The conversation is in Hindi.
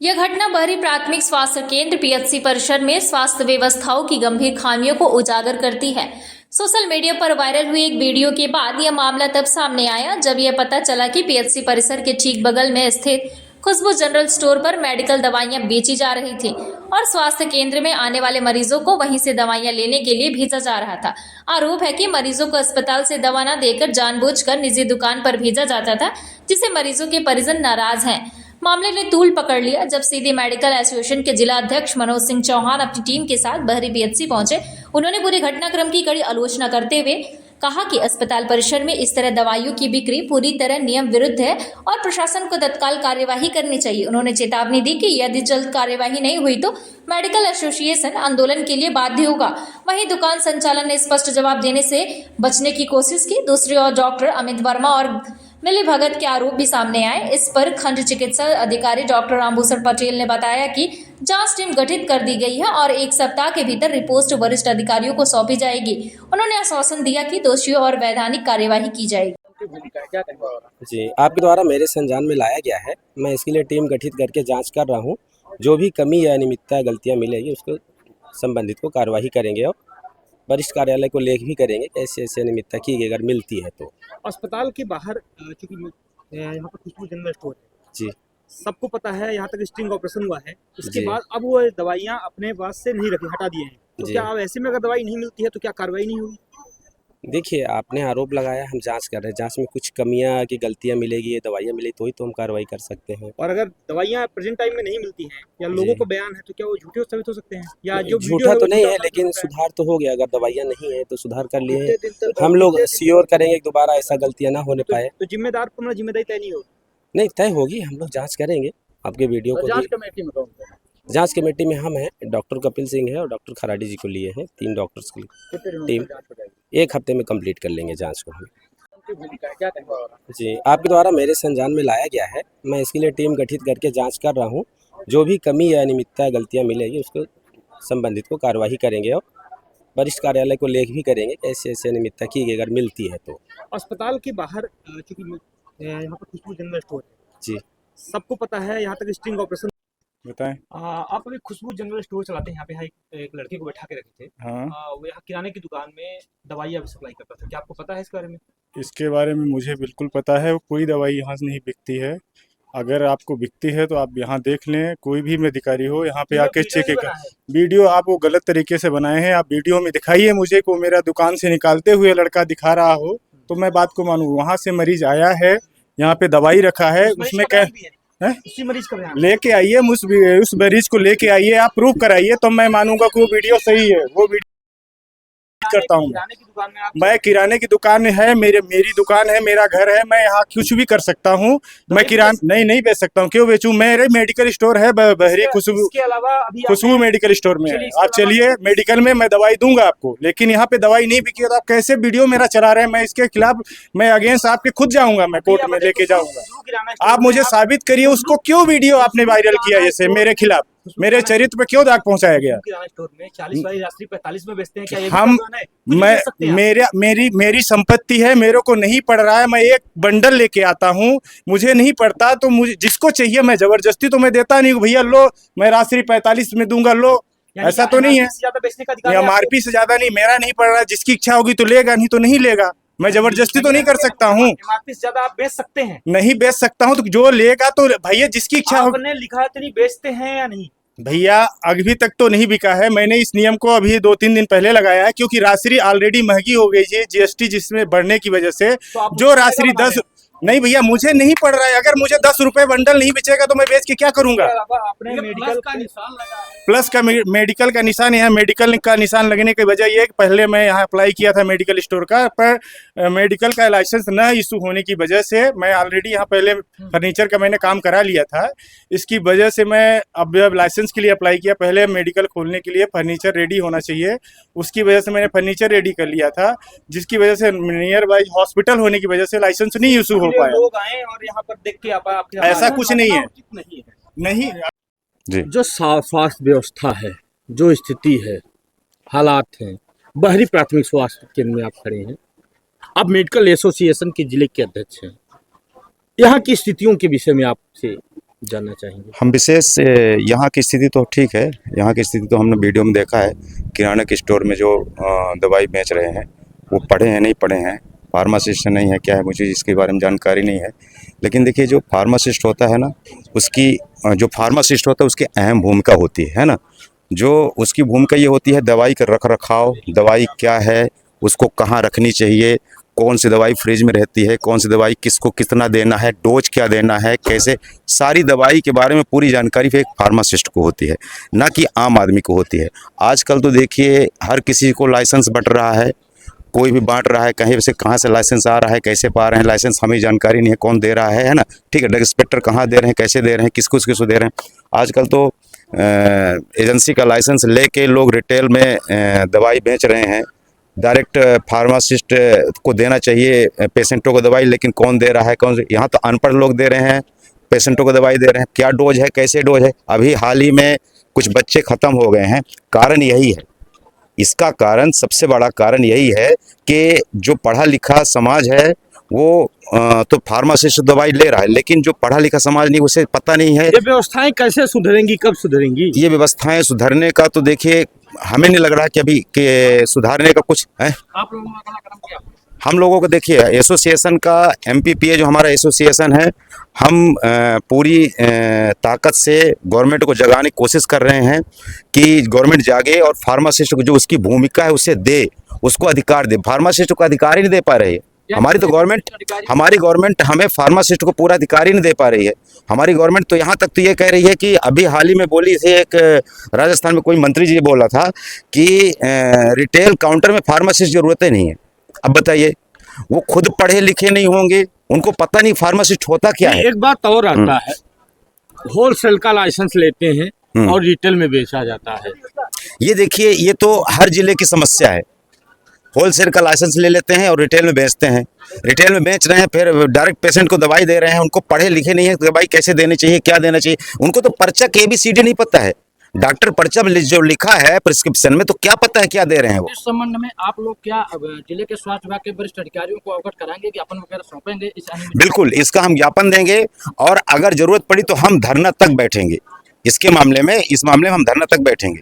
यह घटना बहरी प्राथमिक स्वास्थ्य केंद्र पीएचसी परिसर में स्वास्थ्य व्यवस्थाओं की गंभीर खामियों को उजागर करती है। सोशल मीडिया पर वायरल हुई एक वीडियो के बाद यह मामला तब सामने आया जब यह पता चला कि पीएचसी परिसर के ठीक बगल में स्थित खुशबू जनरल स्टोर पर मेडिकल दवाइयां बेची जा रही थी और स्वास्थ्य केंद्र में आने वाले मरीजों को वहीं से दवाइयां लेने के लिए भेजा जा रहा था। आरोप है कि मरीजों को अस्पताल से दवा न देकर जानबूझकर निजी दुकान पर भेजा जाता था, जिससे मरीजों के परिजन नाराज हैं। मामले ने तूल पकड़ लिया जब सीधी मेडिकल एसोसिएशन के जिला अध्यक्ष मनोज सिंह चौहान अपनी टीम के साथ बहरी पीएचसी पहुंचे। उन्होंने पूरे घटनाक्रम की कड़ी आलोचना करते हुए कहा कि अस्पताल परिसर में इस तरह दवाइयों की बिक्री पूरी तरह नियम विरुद्ध है और प्रशासन को तत्काल कार्यवाही करनी चाहिए। उन्होंने चेतावनी दी कि यदि जल्द कार्यवाही नहीं हुई तो मेडिकल एसोसिएशन आंदोलन के लिए बाध्य होगा। वहीं दुकान संचालन ने स्पष्ट जवाब देने से बचने की कोशिश की। दूसरी ओर डॉक्टर अमित वर्मा और मिलीभगत के आरोप भी सामने आए। इस पर खंड चिकित्सा अधिकारी डॉक्टर रामभूषण पटेल ने बताया कि जांच टीम गठित कर दी गई है और 1 सप्ताह के भीतर रिपोर्ट वरिष्ठ अधिकारियों को सौंपी जाएगी। उन्होंने आश्वासन दिया कि दोषियों और वैधानिक कार्यवाही की जाएगी। जी, आपके द्वारा मेरे संज्ञान में लाया गया है। मैं इसके लिए टीम गठित करके जांच कर रहा हूँ। जो भी कमी या अनियमितता गलतियाँ मिलेगी उसको संबंधित को कार्यवाही करेंगे और वरिष्ठ कार्यालय को लेख भी करेंगे कि ऐसे ऐसे अनियमितता की गई अगर मिलती है तो। अस्पताल के बाहर चूंकि यहाँ पर खुशबू जनरल स्टोर है जी, सबको पता है, यहाँ तक स्टिंग ऑपरेशन हुआ है। इसके जी। बाद अब वो दवाइयाँ अपने पास से नहीं रखी, हटा दिए हैं। तो जी। क्या अब ऐसे में अगर दवाई नहीं मिलती है तो क्या कार्रवाई नहीं होगी? देखिए, आपने आरोप लगाया, हम जांच कर रहे हैं। जांच में कुछ कमियां की गलतियां मिलेगी, ये दवाइयां मिली तो ही तो हम कार्रवाई कर सकते हैं। और अगर दवाइयाँ प्रेजेंट टाइम में नहीं मिलती हैं या लोगों को बयान है तो क्या वो झूठे साबित हो सकते हैं? या जो झूठा तो नहीं है, लेकिन सुधार तो हो गया। अगर दवाइयां नहीं है तो सुधार कर लिए हैं। हम लोग श्योर करेंगे कि दोबारा ऐसा गलतियां ना होने पाए। तो जिम्मेदार को अपना जिम्मेदारी तय नहीं होगी? नहीं, तय होगी। हम लोग जांच करेंगे। आपके वीडियो को जांच कमेटी में कौन है? जांच कमेटी में हम हैं, डॉक्टर कपिल सिंह है और डॉक्टर खराडी जी को लिए हैं। 3 डॉक्टर्स की टीम 1 हफ्ते में कंप्लीट कर लेंगे जांच को हम। जी, आपके द्वारा मेरे संज्ञान में लाया गया है। मैं इसके लिए टीम गठित करके जांच कर रहा हूँ। जो भी कमी या अनियमितता गलतियाँ मिलेगी उसको संबंधित को कार्यवाही करेंगे और वरिष्ठ कार्यालय को लेख भी करेंगे कि ऐसे ऐसे अनियमितता की गई अगर मिलती है तो। अस्पताल के बाहर चूंकि यहाँ पर खुशबू जनरल स्टोर है, जी, सबको पता है, यहाँ तक स्टिंग ऑपरेशन। बताएं। आप अभी खुशबू जनरल स्टोर चलाते हैं, यहाँ पे एक लड़के को बैठा के रखे थे। हाँ, वो यहाँ किराने की दुकान में दवाइयाँ सप्लाई करता था। क्या आपको पता है इस बारे में? इसके बारे में मुझे बिल्कुल पता है। कोई दवाई यहाँ से नहीं बिकती है। अगर आपको बिकती है तो आप यहाँ देख लें, कोई भी अधिकारी हो यहाँ पे आके चेक कर। वीडियो आप वो गलत तरीके से बनाए हैं। आप वीडियो में दिखाइए मुझे को मेरा दुकान से निकालते हुए लड़का दिखा रहा हो तो मैं बात को मानूँ। वहाँ से मरीज आया है, यहाँ पे दवाई रखा है, उसमें क्या है, उसी मरीज का बयान लेके आइए, उस मरीज को लेके आइए, आप प्रूव कराइए तो मैं मानूंगा कि वो वीडियो सही है। वो वीडियो करता हूँ मैं। किराने की दुकान है, मेरी दुकान है, मेरा घर है, मैं यहाँ कुछ भी कर सकता हूँ। मैं किराना नहीं बेच सकता हूँ। क्यों बेचूं? मेरे मेडिकल स्टोर है बहरी खुशबू मेडिकल स्टोर में। आप चलिए, मेडिकल में मैं दवाई दूंगा आपको, लेकिन यहाँ पे दवाई नहीं बिकी तो आप कैसे वीडियो मेरा चला रहे हैं? मैं इसके खिलाफ, मैं अगेंस्ट आपके खुद जाऊंगा, मैं कोर्ट में लेके जाऊंगा। आप मुझे साबित करिए उसको क्यों वीडियो आपने वायरल किया जैसे मेरे खिलाफ, मेरे चरित्र पे क्यों दाग पहुंचाया गया? स्टोर में 40 वाली राशि 45 में बेचते हैं। क्या हम मेरी संपत्ति है, मेरे को नहीं पड़ रहा है, मैं एक बंडल लेके आता हूँ, मुझे नहीं पड़ता तो मुझे जिसको चाहिए मैं जबरदस्ती तो मैं देता नहीं। भैया लो, मैं राशि 45 में दूंगा, लो। ऐसा तो नहीं है। MRP से ज्यादा नहीं, मेरा नहीं पड़ रहा। जिसकी इच्छा होगी तो लेगा, नहीं तो नहीं लेगा। मैं जबरदस्ती तो नहीं कर सकता हूँ। MRP से ज्यादा आप बेच सकते हैं? नहीं बेच सकता हूँ, तो जो लेगा तो भैया जिसकी इच्छा होगी। आपने लिखा है तो नहीं बेचते हैं या नहीं? भैया अभी तक तो नहीं बिका है। मैंने इस नियम को अभी 2-3 दिन पहले लगाया है, क्योंकि राशि ऑलरेडी महंगी हो गई है GST जिसमें बढ़ने की वजह से। जो राशि 10 नहीं भैया, मुझे नहीं पड़ रहा है। अगर मुझे 10 रुपए बंडल नहीं बेचेगा तो मैं बेच के क्या करूंगा? आपने मेडिकल का निशान लगा, प्लस का मेडिकल का निशान, यहाँ मेडिकल का निशान लगने की वजह ये है कि पहले मैं यहाँ अप्लाई किया था मेडिकल स्टोर का, पर मेडिकल का लाइसेंस न इशू होने की वजह से मैं ऑलरेडी यहाँ पहले फर्नीचर का मैंने काम करा लिया था। इसकी वजह से मैं अब लाइसेंस के लिए अप्लाई किया। पहले मेडिकल खोलने के लिए फर्नीचर रेडी होना चाहिए, उसकी वजह से मैंने फर्नीचर रेडी कर लिया था, जिसकी वजह से नियर बाई हॉस्पिटल होने की वजह से लाइसेंस नहीं इशू हो पाया। लोग आए और यहाँ पर देख के ऐसा कुछ नहीं है। नहीं जी। जो स्वास्थ्य व्यवस्था है, जो स्थिति है, हालात हैं, बहरी प्राथमिक स्वास्थ्य केंद्र में आप खड़े हैं, आप मेडिकल एसोसिएशन के जिले के अध्यक्ष हैं। यहाँ की स्थितियों के विषय में आपसे जानना चाहेंगे? हम विशेष यहाँ की स्थिति तो ठीक है। यहाँ की स्थिति तो हमने वीडियो में देखा है। किराना के स्टोर में जो दवाई बेच रहे हैं वो पढ़े हैं नहीं पढ़े हैं, फार्मासिस्ट नहीं है क्या है, मुझे इसके बारे में जानकारी नहीं है। लेकिन देखिए जो फार्मासिस्ट होता है ना, उसकी जो फार्मासिस्ट होता है उसकी अहम भूमिका होती है ना। जो उसकी भूमिका ये होती है दवाई का रख रखाव, दवाई क्या है, उसको कहाँ रखनी चाहिए, कौन सी दवाई फ्रिज में रहती है, कौन सी दवाई किसको कितना देना है, डोज क्या देना है, कैसे, सारी दवाई के बारे में पूरी जानकारी एक फार्मासिस्ट को होती है, ना कि आम आदमी को होती है। आजकल तो देखिए हर किसी को लाइसेंस बट रहा है, कोई भी बांट रहा है, कहीं से कहाँ से लाइसेंस आ रहा है, कैसे पा रहे हैं लाइसेंस, हमें जानकारी नहीं है कौन दे रहा है ना। ठीक है, ड्रग इंस्पेक्टर कहाँ दे रहे हैं, कैसे दे रहे हैं, किसको किसको दे रहे हैं। आजकल तो एजेंसी का लाइसेंस लेके लोग रिटेल में दवाई बेच रहे हैं। डायरेक्ट फार्मासिस्ट को देना चाहिए पेशेंटों को दवाई, लेकिन कौन दे रहा है, कौन से, यहाँ तो अनपढ़ लोग दे रहे हैं, पेशेंटों को दवाई दे रहे हैं, क्या डोज है, कैसे डोज है। अभी हाल ही में कुछ बच्चे ख़त्म हो गए हैं, कारण यही है। इसका कारण, सबसे बड़ा कारण यही है कि जो पढ़ा लिखा समाज है वो तो फार्मासिस्ट दवाई ले रहा है, लेकिन जो पढ़ा लिखा समाज नहीं, उसे पता नहीं है। ये व्यवस्थाएं कैसे सुधरेंगी, कब सुधरेंगी? ये व्यवस्थाएं सुधरने का तो देखिए हमें नहीं लग रहा कि अभी के सुधारने का कुछ है। आप लोगों ने अपना कदम क्या? हम लोगों को देखिए एसोसिएशन का MPPA जो हमारा एसोसिएशन है, हम पूरी ताकत से गवर्नमेंट को जगाने की कोशिश कर रहे हैं कि गवर्नमेंट जागे और फार्मासिस्ट को जो उसकी भूमिका है उसे दे, उसको अधिकार दे। फार्मासिस्ट को अधिकार ही नहीं दे पा रही है हमारी गवर्नमेंट हमें फार्मासिस्ट को पूरा अधिकार ही नहीं दे पा रही है। हमारी गवर्नमेंट तो यहाँ तक तो ये कह रही है कि अभी हाल ही में बोली थी, एक राजस्थान में कोई मंत्री जी बोला था कि रिटेल काउंटर में फार्मासिस्ट जरूरत ही नहीं है। अब बताइए, वो खुद पढ़े लिखे नहीं होंगे, उनको पता नहीं फार्मासिस्ट होता क्या है। एक बात और आता है, होलसेल का लाइसेंस लेते हैं और रिटेल में बेचा जाता है। ये देखिए, ये तो हर जिले की समस्या है। होलसेल का लाइसेंस ले लेते हैं और रिटेल में बेचते हैं, रिटेल में बेच रहे हैं, फिर डायरेक्ट पेशेंट को दवाई दे रहे हैं। उनको पढ़े लिखे नहीं है, दवाई कैसे देनी चाहिए, क्या देना चाहिए, उनको तो पर्चा ABCD नहीं पता है। डॉक्टर पर्चा में जो लिखा है प्रिस्क्रिप्शन में, तो क्या पता है क्या दे रहे हैं वो। इस संबंध में आप लोग क्या जिले के स्वास्थ्य विभाग के वरिष्ठ अधिकारियों को अवगत कराएंगे, ज्ञापन वगैरह सौंपेंगे इस आने में? बिल्कुल, इसका हम ज्ञापन देंगे और अगर जरूरत पड़ी तो हम धरना तक बैठेंगे। इस मामले में हम धरना तक बैठेंगे।